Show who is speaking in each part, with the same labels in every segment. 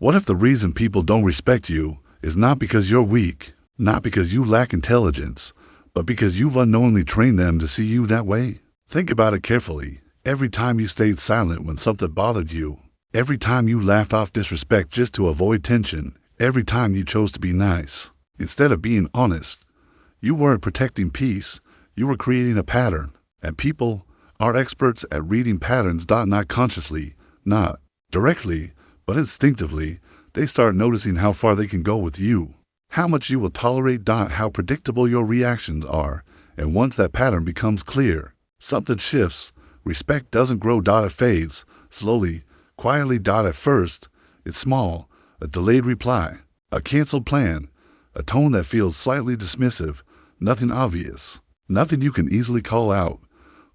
Speaker 1: What if the reason people don't respect you is not because you're weak, not because you lack intelligence, but because you've unknowingly trained them to see you that way? Think about it carefully. Every time you stayed silent when something bothered you, every time you laughed off disrespect just to avoid tension, every time you chose to be nice instead of being honest, you weren't protecting peace, you were creating a pattern. And people are experts at reading patterns. Not consciously, not directly, but instinctively. They start noticing how far they can go with you, how much you will tolerate. How predictable your reactions are. And once that pattern becomes clear, something shifts. Respect doesn't grow. It fades, slowly, quietly. At first, it's small, a delayed reply, a canceled plan, a tone that feels slightly dismissive, nothing obvious, nothing you can easily call out.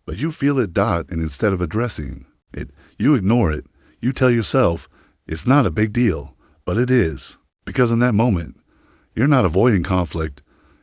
Speaker 1: But you feel it. And instead of addressing it, you ignore it. You tell yourself, it's not a big deal, but it is. Because in that moment, you're not avoiding conflict.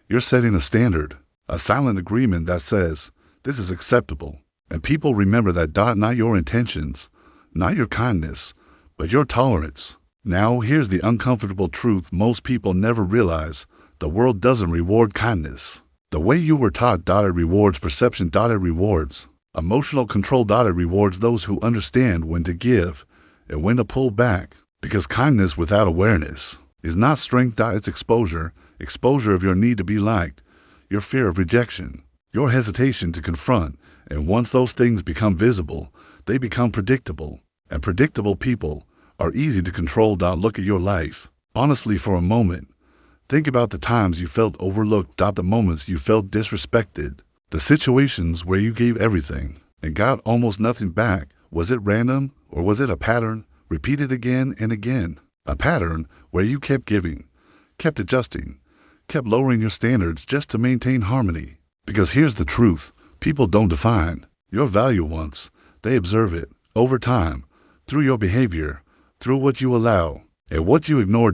Speaker 1: You're setting a standard, a silent agreement that says, this is acceptable. And people remember that. Not your intentions, not your kindness, but your tolerance. Now, here's the uncomfortable truth most people never realize. The world doesn't reward kindness the way you were taught. It rewards perception. It rewards emotional control. It rewards those who understand when to give and when to pull back. Because kindness without awareness is not strength. It's exposure of your need to be liked, your fear of rejection, your hesitation to confront. And once those things become visible, they become predictable. And predictable people are easy to control. Look at your life honestly for a moment. Think about the times you felt overlooked. The moments you felt disrespected, the situations where you gave everything and got almost nothing back. Was it random, or was it a pattern repeated again and again? A pattern where you kept giving, kept adjusting, kept lowering your standards just to maintain harmony. Because here's the truth. People don't define your value once. They observe it over time, through your behavior, through what you allow and what you ignore.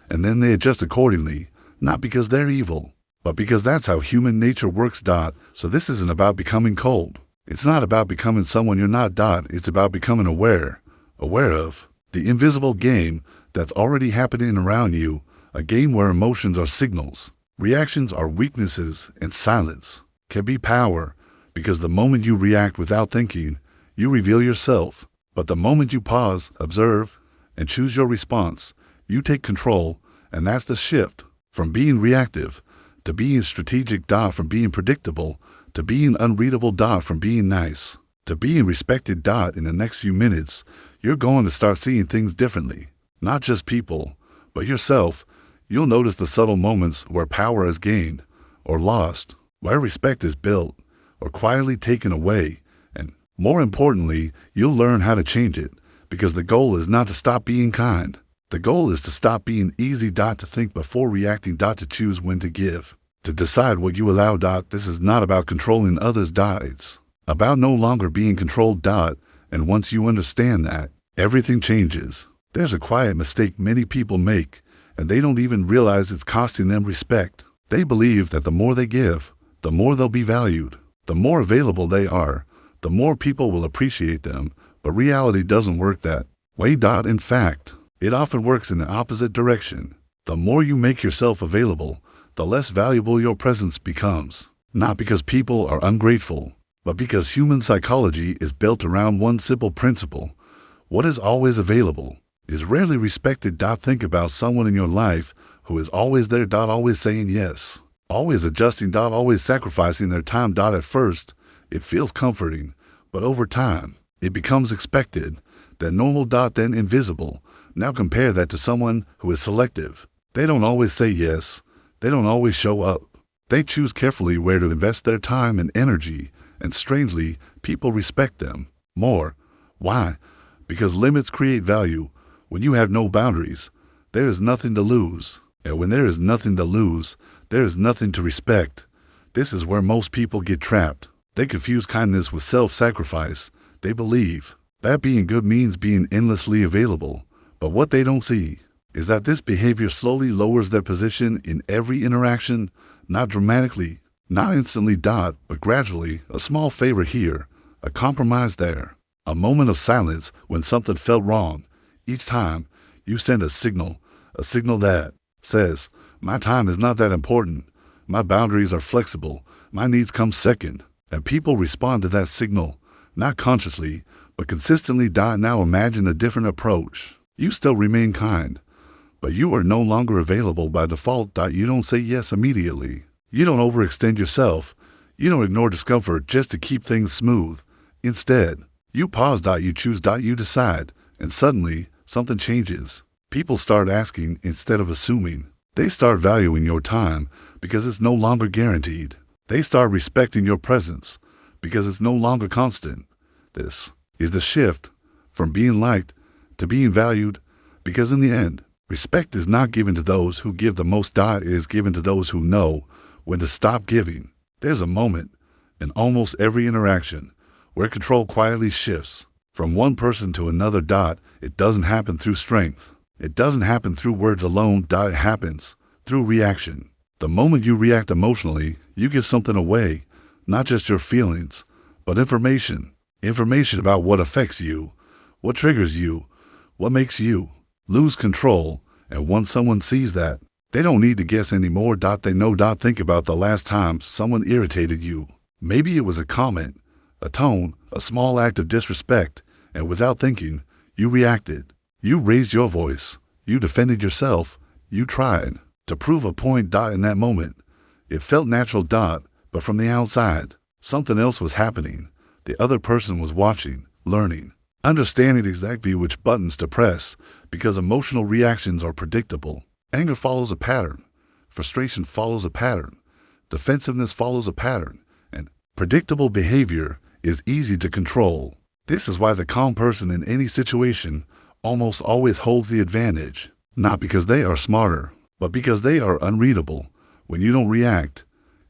Speaker 1: And then they adjust accordingly, not because they're evil, but because that's how human nature works. So this isn't about becoming cold. It's not about becoming someone you're not. It's about becoming aware of the invisible game that's already happening around you, a game where emotions are signals, reactions are weaknesses, and silence can be power. Because the moment you react without thinking, you reveal yourself. But the moment you pause, observe, and choose your response, you take control. And that's the shift from being reactive to being strategic. From being predictable to being unreadable. From being nice to being respected. In the next few minutes, you're going to start seeing things differently. Not just people, but yourself. You'll notice the subtle moments where power is gained or lost, where respect is built or quietly taken away. And more importantly, you'll learn how to change it. Because the goal is not to stop being kind. The goal is to stop being easy. To think before reacting. To choose when to give. To decide what you allow. This is not about controlling others. It's about no longer being controlled. And once you understand that, everything changes. There's a quiet mistake many people make, and they don't even realize it's costing them respect. They believe that the more they give, the more they'll be valued. The more available they are, the more people will appreciate them. But reality doesn't work that way. In fact, it often works in the opposite direction. The more you make yourself available, the less valuable your presence becomes. Not because people are ungrateful, but because human psychology is built around one simple principle. What is always available is rarely respected. Think about someone in your life who is always there. Always saying yes, always adjusting. Always sacrificing their time. At first, it feels comforting, but over time, it becomes expected, then normal. Then invisible. Now compare that to someone who is selective. They don't always say yes. They don't always show up. They choose carefully where to invest their time and energy. And strangely, people respect them more. Why? Because limits create value. When you have no boundaries, there is nothing to lose. And when there is nothing to lose, there is nothing to respect. This is where most people get trapped. They confuse kindness with self-sacrifice. They believe that being good means being endlessly available. But what they don't see is that this behavior slowly lowers their position in every interaction, not dramatically, not instantly. But gradually. A small favor here, a compromise there, a moment of silence when something felt wrong. Each time, You send a signal that says, my time is not that important. My boundaries are flexible. My needs come second. And people respond to that signal, not consciously, but consistently. Now imagine a different approach. You still remain kind, but you are no longer available by default. You don't say yes immediately. You don't overextend yourself. You don't ignore discomfort just to keep things smooth. Instead, you pause. You choose. You decide. And suddenly, something changes. People start asking instead of assuming. They start valuing your time because it's no longer guaranteed. They start respecting your presence because it's no longer constant. This is the shift from being liked to being valued, because in the end, respect is not given to those who give the most. It is given to those who know when to stop giving. There's a moment in almost every interaction where control quietly shifts from one person to another. It doesn't happen through strength. It doesn't happen through words alone. It happens through reaction. The moment you react emotionally, you give something away, not just your feelings, but information. Information about what affects you, what triggers you, what makes you lose control. And once someone sees that, they don't need to guess anymore. They know. Think about the last time someone irritated you. Maybe it was a comment, a tone, a small act of disrespect, and without thinking, you reacted. You raised your voice. You defended yourself. You tried to prove a point. In that moment, it felt natural. But from the outside, something else was happening. The other person was watching, learning, understanding exactly which buttons to press, because emotional reactions are predictable. Anger follows a pattern. Frustration follows a pattern. Defensiveness follows a pattern. And predictable behavior is easy to control. This is why the calm person in any situation almost always holds the advantage. Not because they are smarter, but because they are unreadable. When you don't react,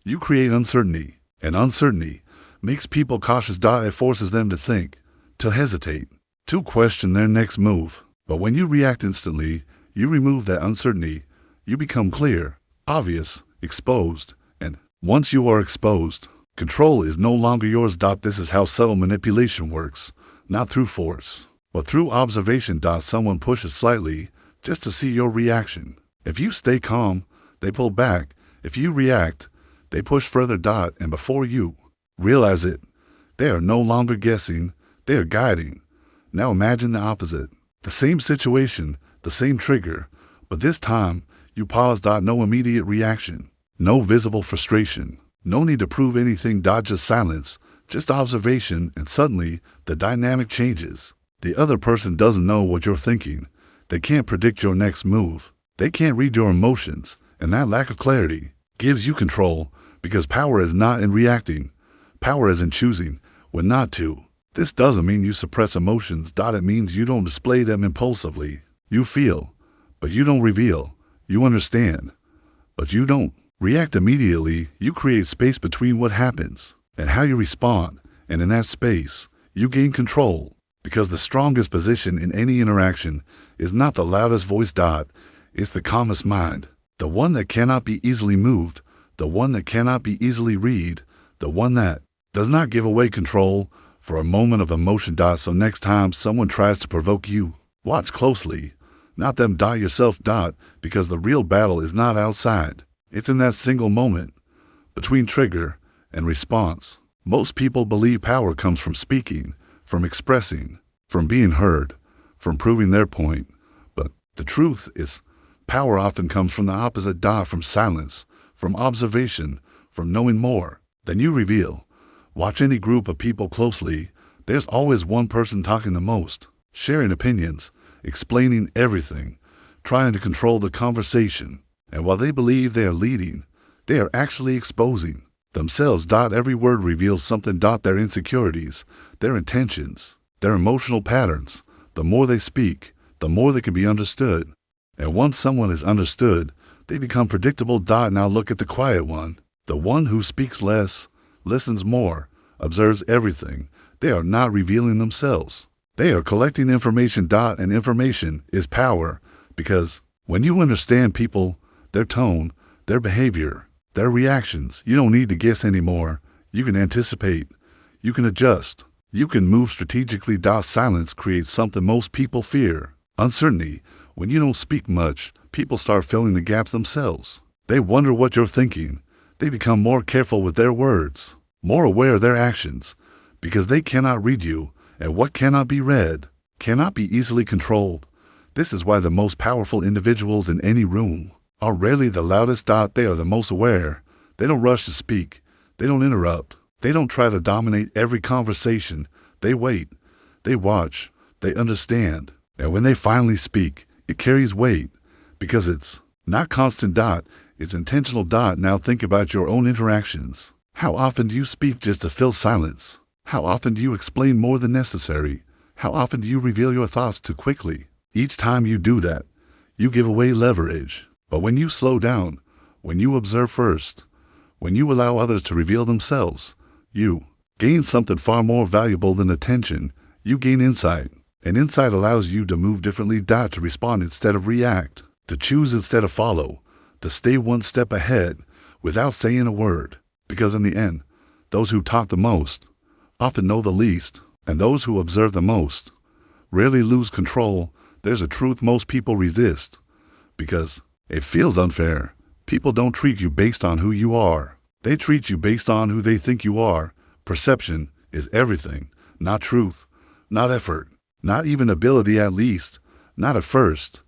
Speaker 1: you create uncertainty. And uncertainty makes people cautious. It forces them to think, to hesitate, to question their next move. But when you react instantly, you remove that uncertainty. You become clear, obvious, exposed. And once you are exposed, control is no longer yours. This is how subtle manipulation works, not through force, but through observation. Someone pushes slightly just to see your reaction. If you stay calm, they pull back. If you react, they push further. And before you realize it, they are no longer guessing, they are guiding. Now imagine the opposite. The same situation, the same trigger, but this time you pause. No immediate reaction, no visible frustration, no need to prove anything. Just silence, just observation, and suddenly the dynamic changes. The other person doesn't know what you're thinking. They can't predict your next move. They can't read your emotions, and that lack of clarity gives you control, because power is not in reacting. Power is in choosing when not to. This doesn't mean you suppress emotions. It means you don't display them impulsively. You feel, but you don't reveal. You understand, but you don't react immediately. You create space between what happens and how you respond. And in that space, you gain control, because the strongest position in any interaction is not the loudest voice. It's the calmest mind. The one that cannot be easily moved. The one that cannot be easily read. The one that does not give away control for a moment of emotion. So next time someone tries to provoke you, watch closely. Not them. Yourself. Because the real battle is not outside. It's in that single moment between trigger and response. Most people believe power comes from speaking, from expressing, from being heard, from proving their point. But the truth is, power often comes from the opposite. From silence, from observation, from knowing more than you reveal. Watch any group of people closely. There's always one person talking the most, sharing opinions, explaining everything, trying to control the conversation. And while they believe they are leading, they are actually exposing themselves. Every word reveals something. Their insecurities, their intentions, their emotional patterns. The more they speak, the more they can be understood. And once someone is understood, they become predictable. Now look at the quiet one. The one who speaks less, listens more, observes everything. They are not revealing themselves. They are collecting information. And information is power, because when you understand people, their tone, their behavior, their reactions, you don't need to guess anymore. You can anticipate. You can adjust. You can move strategically. Silence creates something most people fear: uncertainty. When you don't speak much, people start filling the gaps themselves. They wonder what you're thinking. They become more careful with their words, more aware of their actions, because they cannot read you, and what cannot be read cannot be easily controlled. This is why the most powerful individuals in any room are rarely the loudest. They are the most aware. They don't rush to speak. They don't interrupt. They don't try to dominate every conversation. They wait. They watch. They understand. And when they finally speak, it carries weight because it's not constant. It's intentional. Now think about your own interactions. How often do you speak just to fill silence? How often do you explain more than necessary? How often do you reveal your thoughts too quickly? Each time you do that, you give away leverage. But when you slow down, when you observe first, when you allow others to reveal themselves, you gain something far more valuable than attention. You gain insight. And insight allows you to move differently. To respond instead of react, to choose instead of follow, to stay one step ahead without saying a word. Because in the end, those who talk the most often know the least, and those who observe the most rarely lose control. There's a truth most people resist because it feels unfair. People don't treat you based on who you are. They treat you based on who they think you are. Perception is everything, not truth, not effort, not even ability, at least, not at first.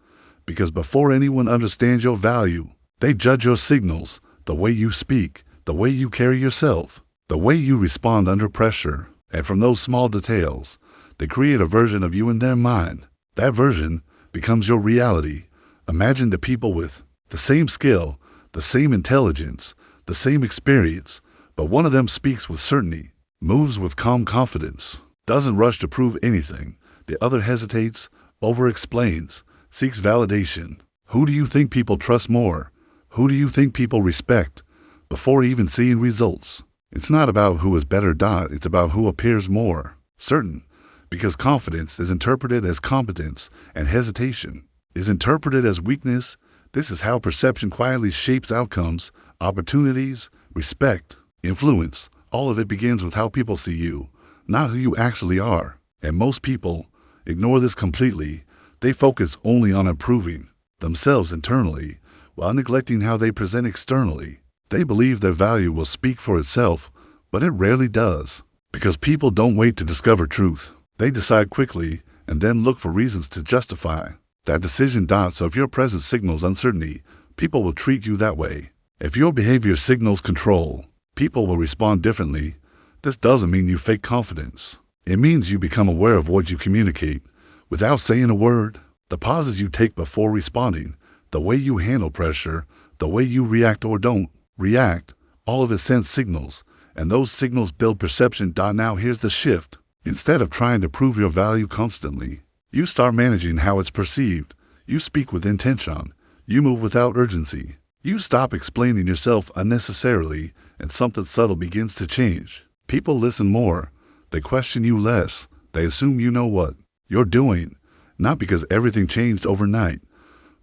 Speaker 1: Because before anyone understands your value, they judge your signals, the way you speak, the way you carry yourself, the way you respond under pressure. And from those small details, they create a version of you in their mind. That version becomes your reality. Imagine the people with the same skill, the same intelligence, the same experience, but one of them speaks with certainty, moves with calm confidence, doesn't rush to prove anything. The other hesitates, over-explains, seeks validation. Who do you think people trust more? Who do you think people respect before even seeing results? It's not about who is better. It's about who appears more certain, because confidence is interpreted as competence and hesitation is interpreted as weakness. This is how perception quietly shapes outcomes, opportunities, respect, influence. All of it begins with how people see you, not who you actually are. And most people ignore this completely. They focus only on improving themselves internally while neglecting how they present externally. They believe their value will speak for itself, but it rarely does. Because people don't wait to discover truth. They decide quickly and then look for reasons to justify that decision. So if your presence signals uncertainty, people will treat you that way. If your behavior signals control, people will respond differently. This doesn't mean you fake confidence. It means you become aware of what you communicate without saying a word. The pauses you take before responding, the way you handle pressure, the way you react or don't react, all of it sends signals, and those signals build perception. Now here's the shift. Instead of trying to prove your value constantly, you start managing how it's perceived. You speak with intention. You move without urgency. You stop explaining yourself unnecessarily, and something subtle begins to change. People listen more. They question you less. They assume you know what you're doing, not because everything changed overnight,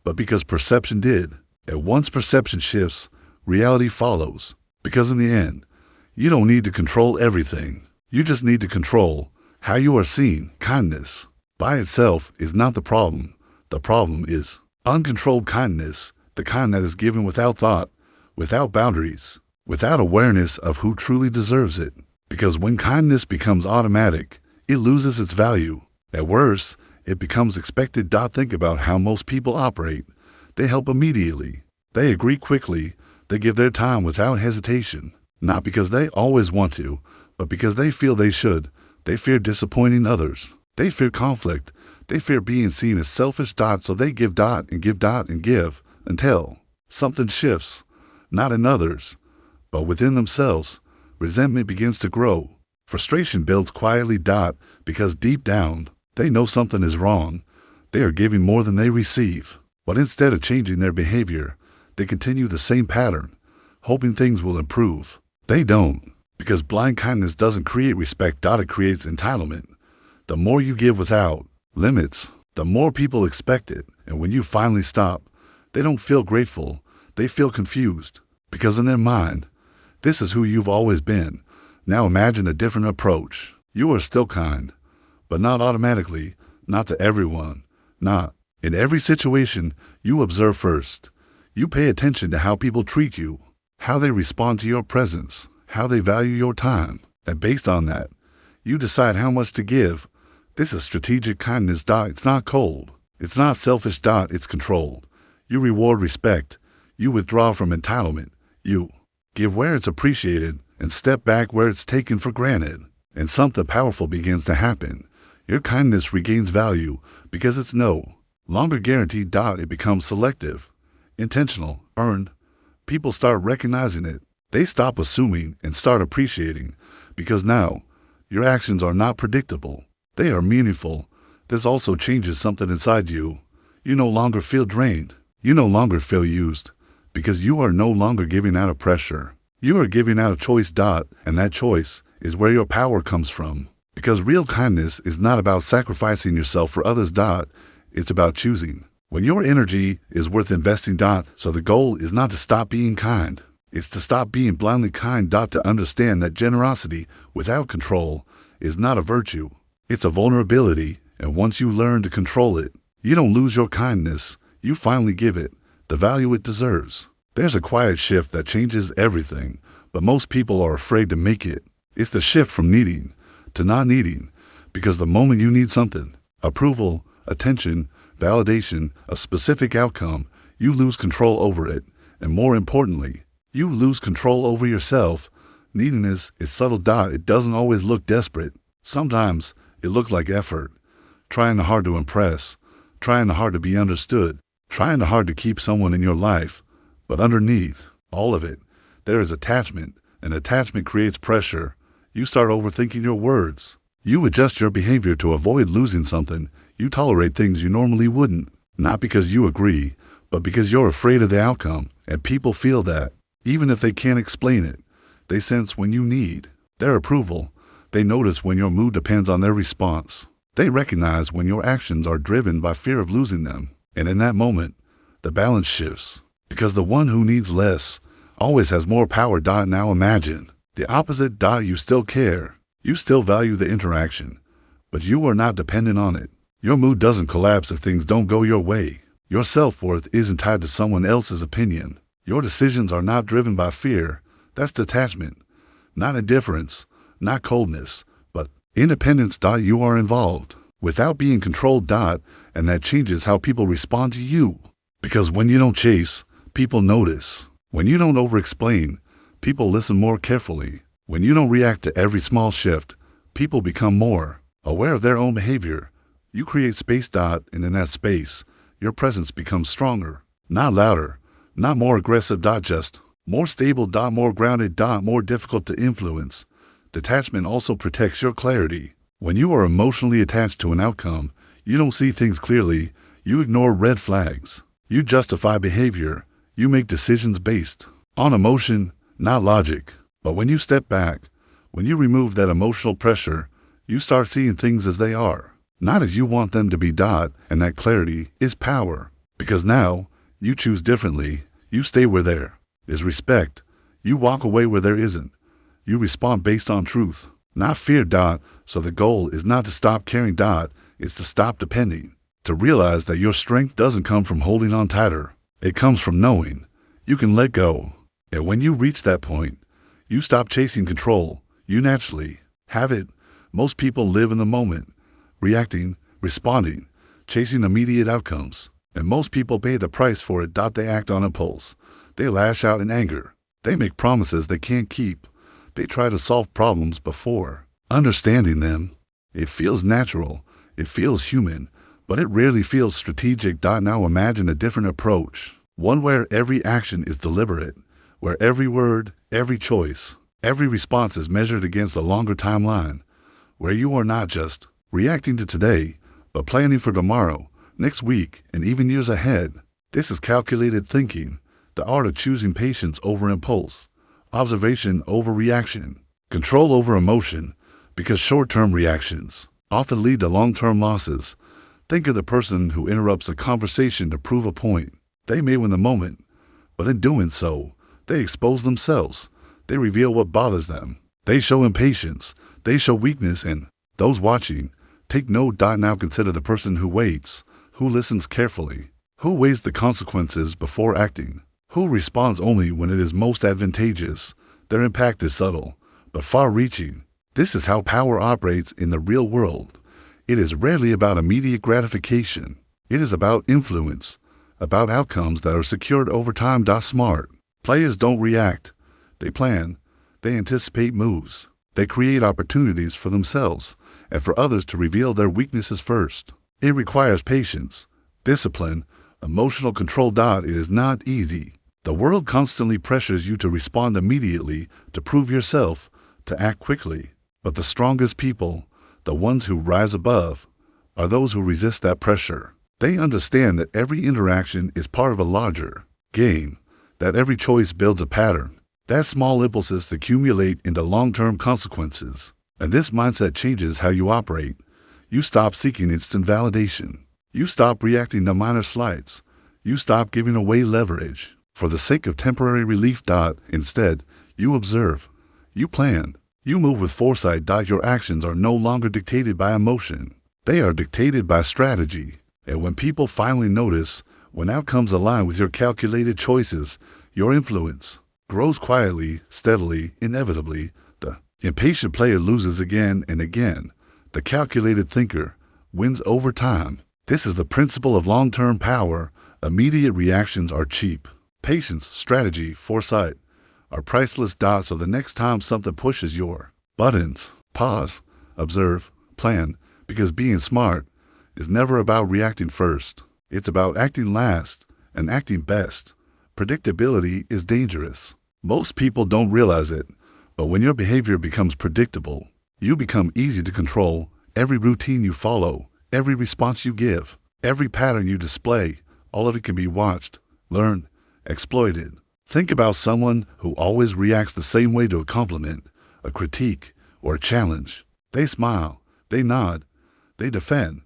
Speaker 1: but because perception did. And once perception shifts, reality follows. Because in the end, you don't need to control everything. You just need to control how you are seen. Kindness by itself is not the problem. The problem is uncontrolled kindness, the kind that is given without thought, without boundaries, without awareness of who truly deserves it. Because when kindness becomes automatic, it loses its value. At worst, it becomes expected. Think about how most people operate. They help immediately. They agree quickly. They give their time without hesitation. Not because they always want to, but because they feel they should. They fear disappointing others. They fear conflict. They fear being seen as selfish. So they give and give until something shifts, not in others, but within themselves. Resentment begins to grow. Frustration builds quietly. Because deep down, they know something is wrong. They are giving more than they receive. But instead of changing their behavior, they continue the same pattern, hoping things will improve. They don't. Because blind kindness doesn't create respect. It creates entitlement. The more you give without limits, the more people expect it. And when you finally stop, they don't feel grateful. They feel confused. Because in their mind, this is who you've always been. Now imagine a different approach. You are still kind, but not automatically, not to everyone, not In every situation, you observe first. You pay attention to how people treat you, how they respond to your presence, how they value your time. And based on that, you decide how much to give. This is strategic kindness. It's not cold. It's not selfish. It's controlled. You reward respect. You withdraw from entitlement. You give where it's appreciated and step back where it's taken for granted. And something powerful begins to happen. Your kindness regains value because it's no longer guaranteed. It becomes selective, intentional, earned. People start recognizing it. They stop assuming and start appreciating because now your actions are not predictable. They are meaningful. This also changes something inside you. You no longer feel drained. You no longer feel used because you are no longer giving out of pressure. You are giving out a choice. And that choice is where your power comes from. Because real kindness is not about sacrificing yourself for others. It's about choosing when your energy is worth investing. So the goal is not to stop being kind. It's to stop being blindly kind. To understand that generosity without control is not a virtue. It's a vulnerability. And once you learn to control it, you don't lose your kindness. You finally give it the value it deserves. There's a quiet shift that changes everything, but most people are afraid to make it. It's the shift from needing to not needing, because the moment you need something, approval, attention, validation, a specific outcome, you lose control over it. And more importantly, you lose control over yourself. Neediness is subtle. It doesn't always look desperate. Sometimes it looks like effort, trying hard to impress, trying hard to be understood, trying hard to keep someone in your life. But underneath all of it, there is attachment, and attachment creates pressure. You start overthinking your words. You adjust your behavior to avoid losing something. You tolerate things you normally wouldn't, not because you agree, but because you're afraid of the outcome. And people feel that, even if they can't explain it. They sense when you need their approval. They notice when your mood depends on their response. They recognize when your actions are driven by fear of losing them. And in that moment, the balance shifts. Because the one who needs less always has more power. Now imagine the opposite. You still care. You still value the interaction, but you are not dependent on it. Your mood doesn't collapse if things don't go your way. Your self-worth isn't tied to someone else's opinion. Your decisions are not driven by fear. That's detachment, not indifference, not coldness, but independence. You are involved without being controlled. And that changes how people respond to you. Because when you don't chase, people notice. When you don't over-explain, people listen more carefully. When you don't react to every small shift, people become more aware of their own behavior. You create space. And in that space, your presence becomes stronger, not louder, not more aggressive. Just more stable. More grounded. More difficult to influence. Detachment also protects your clarity. When you are emotionally attached to an outcome, you don't see things clearly. You ignore red flags. You justify behavior. You make decisions based on emotion, not logic. But when you step back, when you remove that emotional pressure, you start seeing things as they are, not as you want them to be. And that clarity is power. Because now, you choose differently. You stay where there is respect. You walk away where there isn't. You respond based on truth, not fear. So the goal is not to stop caring. It's to stop depending. To realize that your strength doesn't come from holding on tighter. It comes from knowing you can let go. And when you reach that point, you stop chasing control. You naturally have it. Most people live in the moment, reacting, responding, chasing immediate outcomes. And most people pay the price for it. They act on impulse. They lash out in anger. They make promises they can't keep. They try to solve problems before understanding them. It feels natural. It feels human. But it rarely feels strategic. Now imagine a different approach. One where every action is deliberate, where every word, every choice, every response is measured against a longer timeline, where you are not just reacting to today, but planning for tomorrow, next week, and even years ahead. This is calculated thinking, the art of choosing patience over impulse, observation over reaction, control over emotion, because short-term reactions often lead to long-term losses. Think of the person who interrupts a conversation to prove a point. They may win the moment, but in doing so, they expose themselves. They reveal what bothers them. They show impatience. They show weakness, and those watching take note. Now consider the person who waits, Who listens carefully? Who weighs the consequences before acting? Who responds only when it is most advantageous? Their impact is subtle, but far-reaching. This is how power operates in the real world. It is rarely about immediate gratification. It is about influence, about outcomes that are secured over time. Smart players don't react. They plan. They anticipate moves. They create opportunities for themselves and for others to reveal their weaknesses first. It requires patience, discipline, emotional control. It is not easy. The world constantly pressures you to respond immediately, to prove yourself, to act quickly. But the strongest people, the ones who rise above, are those who resist that pressure. They understand that every interaction is part of a larger game, that every choice builds a pattern, that small impulses accumulate into long-term consequences. And this mindset changes how you operate. You stop seeking instant validation. You stop reacting to minor slights. You stop giving away leverage for the sake of temporary relief. Instead, you observe. You plan. You move with foresight. Your actions are no longer dictated by emotion. They are dictated by strategy. And when people finally notice, when outcomes align with your calculated choices, your influence grows quietly, steadily, inevitably. The impatient player loses again and again. The calculated thinker wins over time. This is the principle of long-term power. Immediate reactions are cheap. Patience, strategy, foresight are priceless. So the next time something pushes your buttons, pause, observe, plan, because being smart is never about reacting first. It's about acting last and acting best. Predictability is dangerous. Most people don't realize it, but when your behavior becomes predictable, you become easy to control. Every routine you follow, every response you give, every pattern you display, all of it can be watched, learned, exploited. Think about someone who always reacts the same way to a compliment, a critique, or a challenge. They smile, they nod, they defend,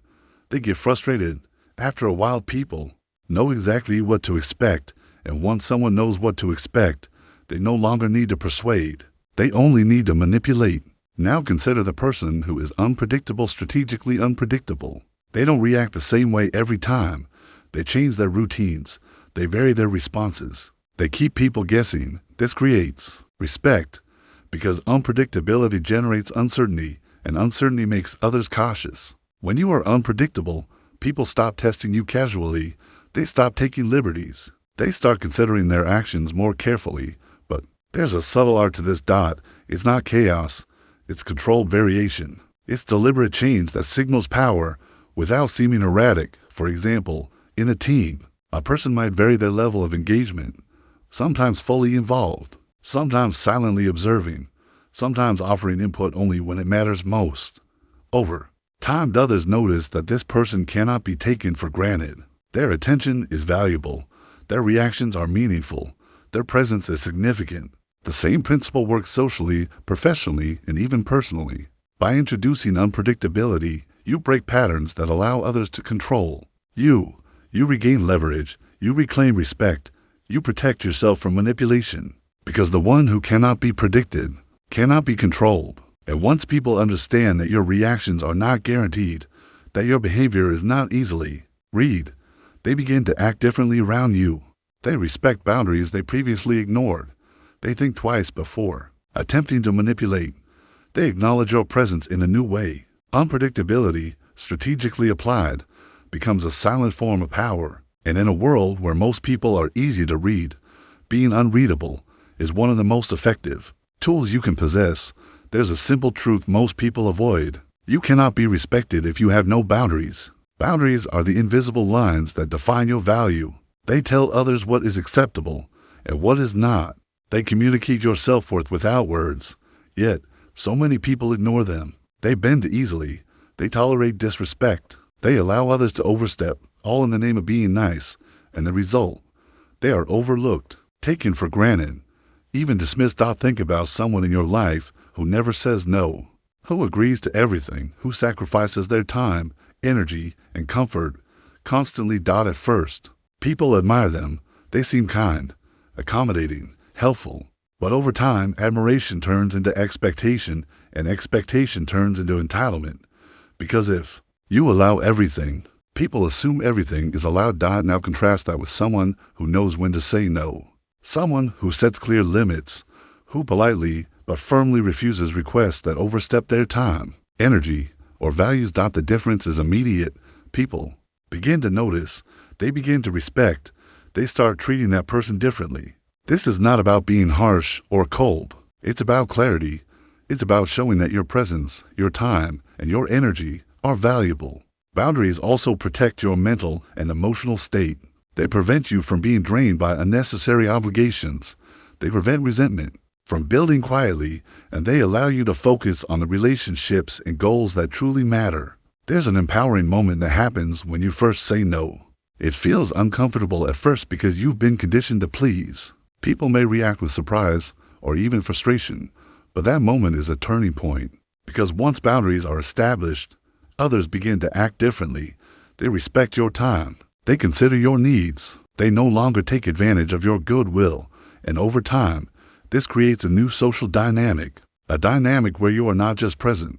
Speaker 1: they get frustrated. After a while, people know exactly what to expect, and once someone knows what to expect, they no longer need to persuade. They only need to manipulate. Now consider the person who is unpredictable, strategically unpredictable. They don't react the same way every time. They change their routines. They vary their responses. They keep people guessing. This creates respect because unpredictability generates uncertainty, and uncertainty makes others cautious. When you are unpredictable, people stop testing you casually. They stop taking liberties. They start considering their actions more carefully. But there's a subtle art to this. It's not chaos. It's controlled variation. It's deliberate change that signals power without seeming erratic. For example, in a team, a person might vary their level of engagement, sometimes fully involved, sometimes silently observing, sometimes offering input only when it matters most. Over time, others notice that this person cannot be taken for granted. Their attention is valuable. Their reactions are meaningful. Their presence is significant. The same principle works socially, professionally, and even personally. By introducing unpredictability, you break patterns that allow others to control you. You regain leverage. You reclaim respect. You protect yourself from manipulation. Because the one who cannot be predicted cannot be controlled. And once people understand that your reactions are not guaranteed, that your behavior is not easily read, they begin to act differently around you. They respect boundaries they previously ignored. They think twice before attempting to manipulate. They acknowledge your presence in a new way. Unpredictability, strategically applied, becomes a silent form of power. And in a world where most people are easy to read, being unreadable is one of the most effective tools you can possess. There's a simple truth most people avoid. You cannot be respected if you have no boundaries. Boundaries are the invisible lines that define your value. They tell others what is acceptable and what is not. They communicate your self-worth without words. Yet, so many people ignore them. They bend easily. They tolerate disrespect. They allow others to overstep, all in the name of being nice. And the result? They are overlooked, taken for granted, even dismissed. Think about someone in your life who never says no, who agrees to everything, who sacrifices their time, energy, and comfort constantly. At first, people admire them. They seem kind, accommodating, helpful. But over time, admiration turns into expectation, and expectation turns into entitlement. Because if you allow everything, People assume everything is allowed. Now contrast that with someone who knows when to say no. Someone who sets clear limits, who politely but firmly refuses requests that overstep their time, energy, or values. The difference is immediate. People begin to notice, they begin to respect, they start treating that person differently. This is not about being harsh or cold. It's about clarity. It's about showing that your presence, your time, and your energy are valuable. Boundaries also protect your mental and emotional state. They prevent you from being drained by unnecessary obligations. They prevent resentment from building quietly, and they allow you to focus on the relationships and goals that truly matter. There's an empowering moment that happens when you first say no. It feels uncomfortable at first because you've been conditioned to please. People may react with surprise or even frustration, but that moment is a turning point. Because once boundaries are established, others begin to act differently. They respect your time. They consider your needs. They no longer take advantage of your goodwill. And over time, this creates a new social dynamic. A dynamic where you are not just present.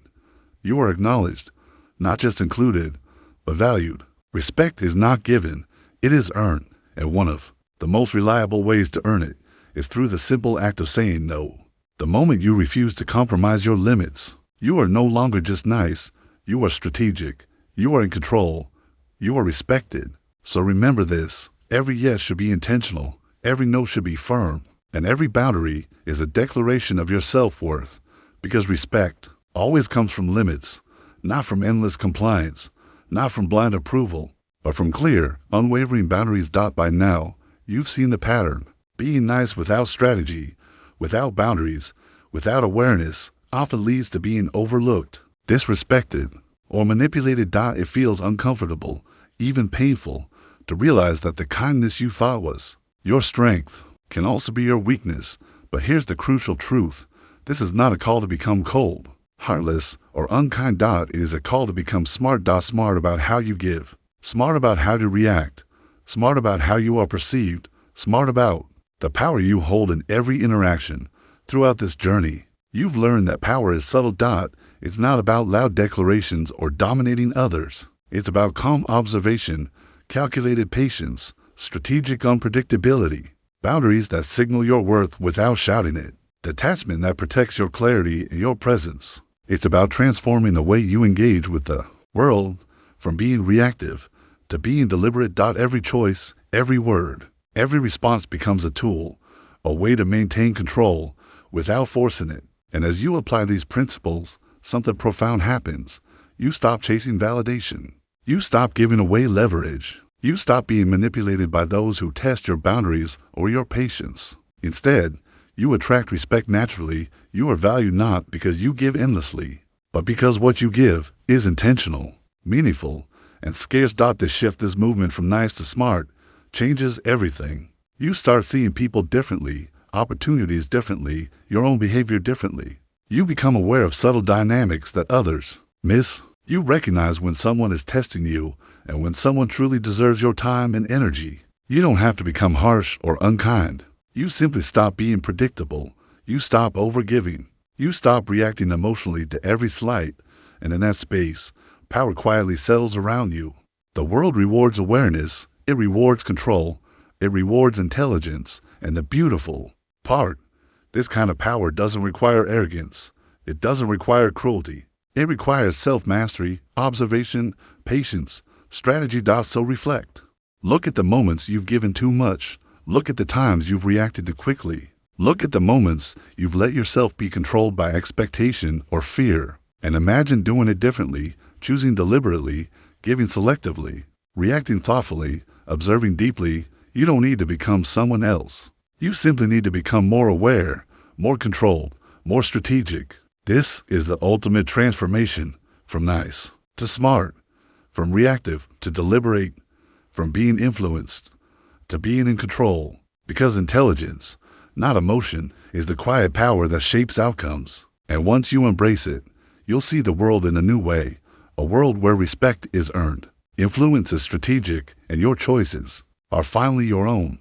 Speaker 1: You are acknowledged, not just included, but valued. Respect is not given, it is earned. And one of the most reliable ways to earn it is through the simple act of saying no. The moment you refuse to compromise your limits, you are no longer just nice. You are strategic. You are in control. You are respected. So remember this. Every yes should be intentional. Every no should be firm. And every boundary is a declaration of your self-worth. Because respect always comes from limits, not from endless compliance, not from blind approval, but from clear, unwavering boundaries. By now, you've seen the pattern. Being nice without strategy, without boundaries, without awareness, often leads to being overlooked, disrespected, or manipulated. It feels uncomfortable, even painful, to realize that the kindness you thought was your strength can also be your weakness. But here's the crucial truth. This is not a call to become cold, heartless, or unkind. It is a call to become smart. Smart about how you give, smart about how to react, smart about how you are perceived, smart about the power you hold in every interaction. Throughout this journey, you've learned that power is subtle. It's not about loud declarations or dominating others. It's about calm observation, calculated patience, strategic unpredictability, boundaries that signal your worth without shouting it, detachment that protects your clarity and your presence. It's about transforming the way you engage with the world, from being reactive to being deliberate. Every choice, every word, every response becomes a tool, a way to maintain control without forcing it. And as you apply these principles, something profound happens. You stop chasing validation. You stop giving away leverage. You stop being manipulated by those who test your boundaries or your patience. Instead, you attract respect naturally. You are valued not because you give endlessly, but because what you give is intentional, meaningful, and scarce. This shift, this movement from nice to smart, changes everything. You start seeing people differently, opportunities differently, your own behavior differently. You become aware of subtle dynamics that others miss. You recognize when someone is testing you and when someone truly deserves your time and energy. You don't have to become harsh or unkind. You simply stop being predictable. You stop overgiving. You stop reacting emotionally to every slight. And in that space, power quietly settles around you. The world rewards awareness. It rewards control. It rewards intelligence. And the beautiful part, this kind of power doesn't require arrogance. It doesn't require cruelty. It requires self-mastery, observation, patience, strategy. So reflect. Look at the moments you've given too much. Look at the times you've reacted too quickly. Look at the moments you've let yourself be controlled by expectation or fear. And imagine doing it differently, choosing deliberately, giving selectively, reacting thoughtfully, observing deeply. You don't need to become someone else. You simply need to become more aware, more controlled, more strategic. This is the ultimate transformation, from nice to smart, from reactive to deliberate, from being influenced to being in control. Because intelligence, not emotion, is the quiet power that shapes outcomes. And once you embrace it, you'll see the world in a new way, a world where respect is earned, influence is strategic, and your choices are finally your own.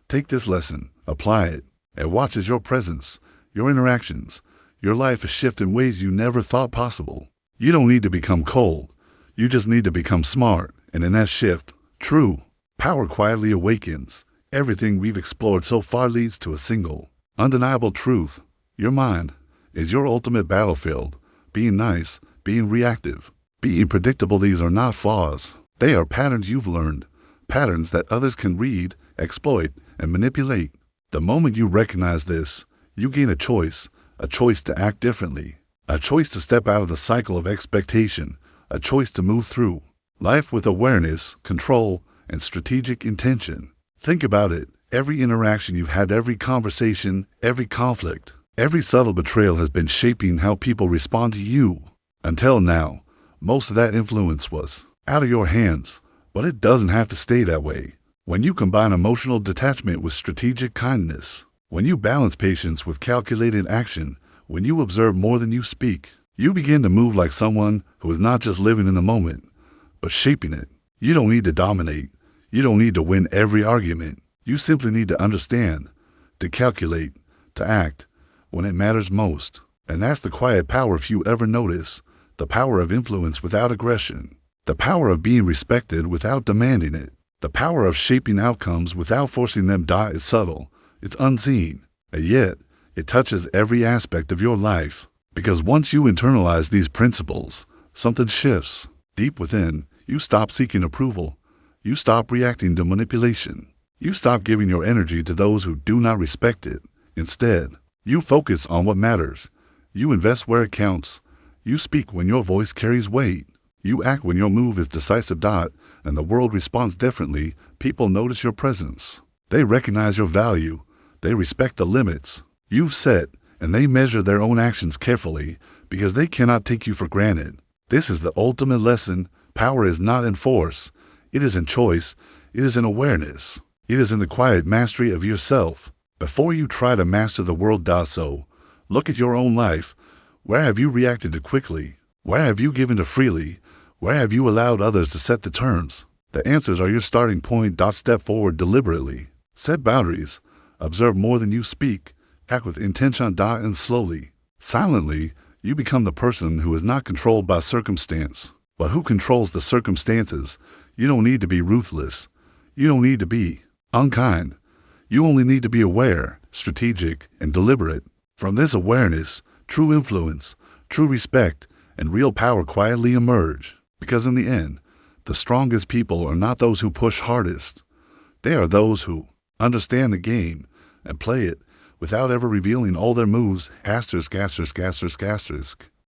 Speaker 1: Take this lesson, apply it, and watch as your presence, your interactions, your life shift in ways you never thought possible. You don't need to become cold. You just need to become smart. And in that shift, true power quietly awakens. Everything we've explored so far leads to a single, undeniable truth. Your mind is your ultimate battlefield. Being nice, being reactive, being predictable, these are not flaws. They are patterns you've learned, patterns that others can read, exploit, and manipulate. The moment you recognize this, you gain a choice to act differently, a choice to step out of the cycle of expectation, a choice to move through life with awareness, control, and strategic intention. Think about it. Every interaction you've had, every conversation, every conflict, every subtle betrayal has been shaping how people respond to you. Until now, most of that influence was out of your hands, but it doesn't have to stay that way. When you combine emotional detachment with strategic kindness, when you balance patience with calculated action, when you observe more than you speak, you begin to move like someone who is not just living in the moment, but shaping it. You don't need to dominate. You don't need to win every argument. You simply need to understand, to calculate, to act when it matters most. And that's the quiet power, if you ever notice, the power of influence without aggression, the power of being respected without demanding it, the power of shaping outcomes without forcing them. Is subtle, it's unseen, and yet it touches every aspect of your life. Because once you internalize these principles, something shifts. Deep within, you stop seeking approval. You stop reacting to manipulation. You stop giving your energy to those who do not respect it. Instead, you focus on what matters. You invest where it counts. You speak when your voice carries weight. You act when your move is decisive. And the world responds differently. People notice your presence. They recognize your value. They respect the limits you've set, and they measure their own actions carefully because they cannot take you for granted. This is the ultimate lesson. Power is not in force. It is in choice. It is in awareness. It is in the quiet mastery of yourself. Before you try to master the world, so look at your own life. Where have you reacted to quickly? Where have you given to freely? Where have you allowed others to set the terms? The answers are your starting point. Step forward deliberately. Set boundaries. Observe more than you speak. Act with intention. And slowly, silently, you become the person who is not controlled by circumstance, but who controls the circumstances. You don't need to be ruthless. You don't need to be unkind. You only need to be aware, strategic, and deliberate. From this awareness, true influence, true respect, and real power quietly emerge. Because in the end, the strongest people are not those who push hardest. They are those who understand the game and play it without ever revealing all their moves. Asterisk, asterisk, asterisk, asterisk.